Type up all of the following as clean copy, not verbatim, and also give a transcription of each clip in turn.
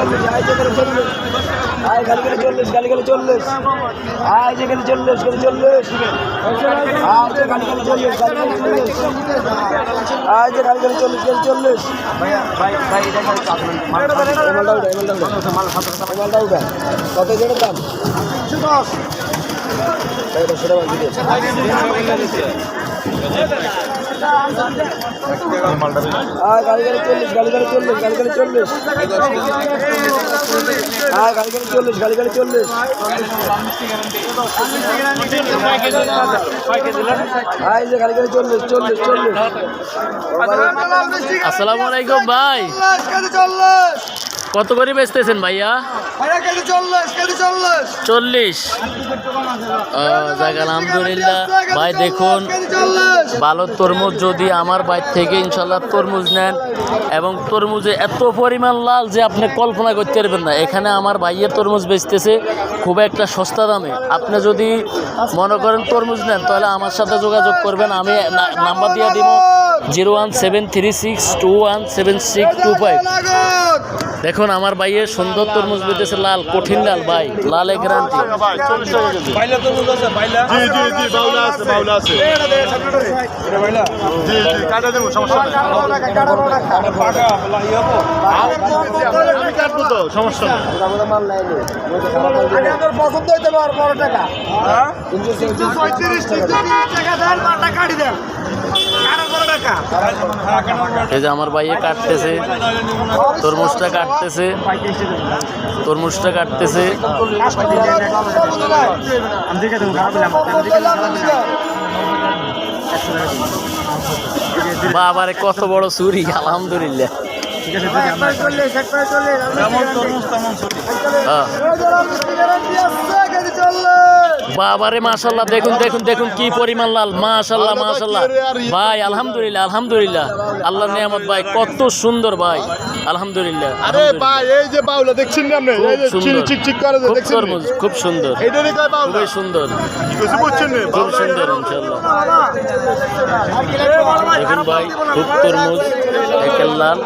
40 আয় যেখানে 40 আয় গাড়ি গেলে 40 গাড়ি গেলে 40 আয় যেখানে 40 গেলে 40 আয় যে গাড়ি গেলে 40 গাড়ি গেলে 40 আয় যে গাড়ি গেলে 40 গেলে 40 ভাই এটা মালটা উঠা কত জনের দাম 110 এটা সেটা বাকি দিয়েছে গাড়ি গাড়ি 40 গাড়ি গাড়ি 40 গাড়ি গাড়ি 40 গাড়ি গাড়ি 40 গাড়ি গাড়ি 40 যে গাড়ি গাড়ি 40 40 40 আসসালামু আলাইকুম ভাই, কত করে বেচতেছেন ভাইয়া? 40। আলহামদুলিল্লাহ ভাই, দেখুন ভালো তরমুজ যদি আমার বাইর থেকে ইনশাল্লাহ তরমুজ নেন, এবং তরমুজে এত পরিমাণ লাল যে আপনি কল্পনা করতে পারবেন না। এখানে আমার ভাইয়ের তরমুজ বেচতেছে খুব একটা সস্তা দামে। আপনি যদি মনে করেন তরমুজ নেন তাহলে আমার সাথে যোগাযোগ করবেন, আমি নাম্বার দিয়ে দিব 01736217625। দেখুন আমার ভাইয়ের সুন্দর তরমুজ বেচতেছে, লাল কঠিন লাল ভাই, লালে গ্যারান্টি। এই যে আমার ভাইয়ে কাটতেছে তরমুজটা, কাটতেছে তরমুজটা, কাটতেছে। বাবারে কত বড় চুরি, আলহামদুলিল্লাহ। বাবারে মাশাল্লাহ, দেখুন দেখুন দেখুন কি পরিমাণ লাল, মাশাল্লাহ মাশাল্লাহ ভাই, আলহামদুলিল্লাহ আলহামদুলিল্লাহ, আল্লাহর নিয়ামত ভাই, কত সুন্দর ভাই, আলহামদুলিল্লাহ। আরে ভাই এই যে বাউলা দেখছেন না আপনি, এই যে চিকচিক করে দেখছেন, খুব সুন্দর, এইটারই কয় বাউলা, খুব সুন্দর, কিছু বুঝছেন না, খুব সুন্দর ইনশাআল্লাহ। দেখুন ভাই, খুব তরমুজ একের লাল,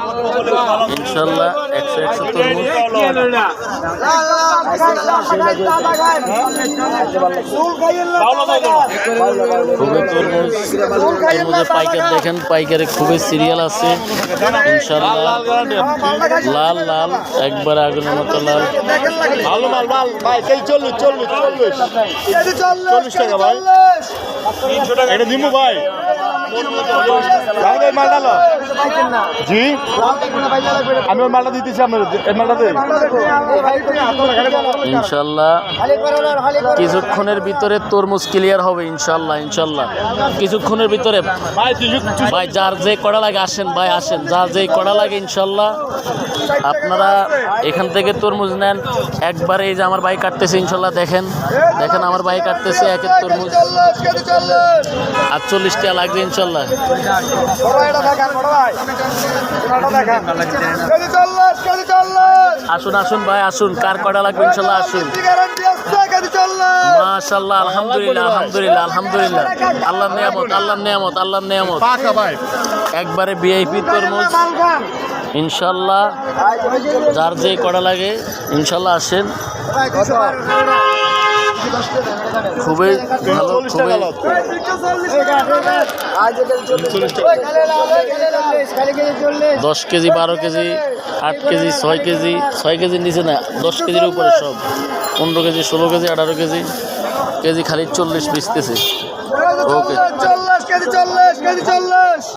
ইনশাআল্লাহ 100 তরমুজ। খুবই তরমুজ, তরমুজের পাইকার দেখেন, পাইকারে খুবই সিরিয়াল আছে ইনশাআল্লাহ। লাল লাল একবার আগুনের মতো লাল, ভালো মাল মাল ভাই, 40 টাকা ভাই, 300 টাকা এটা দিমু ভাই। মালটা লো জি, আমি ওই মালটা দিতেছি আপনার, এই মালটা দেই ইনশাআল্লাহ। কিছুক্ষণের ভিতরে তরমুজ ক্লিয়ার হবে ইনশাআল্লাহ, ইনশাআল্লাহ কিছুক্ষণের ভিতরে। ভাই যার যে কড়া লাগে আসেন ভাই, আসেন, যার যে কড়া লাগে ইনশাআল্লাহ আপনারা এখান থেকে তরমুজ নেন একবারে। এই যে আমার ভাই কাটতেছে ইনশাআল্লাহ, দেখেন দেখেন আমার ভাই কাটতেছে একের তরমুজ, 48 টাকা লাগবে ইনশাআল্লাহ। আসুন আসুন ভাই আসুন, কার কড়া লাগবে ইনশাআল্লাহ আসুন। মাশাআল্লাহ আলহামদুলিল্লাহ আলহামদুলিল্লাহ আলহামদুলিল্লাহ, আল্লাহর নিয়ামত আল্লাহর নিয়ামত আল্লাহর নিয়ামত, একবারে ভিআইপি তরমুজ ইনশাআল্লাহ। যার যে কড়া লাগে ইনশাআল্লাহ আসেন, খুবই ভালো, খুবই 10 কেজি 12 কেজি 8 কেজি 6 কেজি 6 কেজির নিচে না, 10 কেজির উপরে সব, 15 কেজি 16 কেজি 18 কেজি কেজি খালি 40 বেচতেছে। ওকে।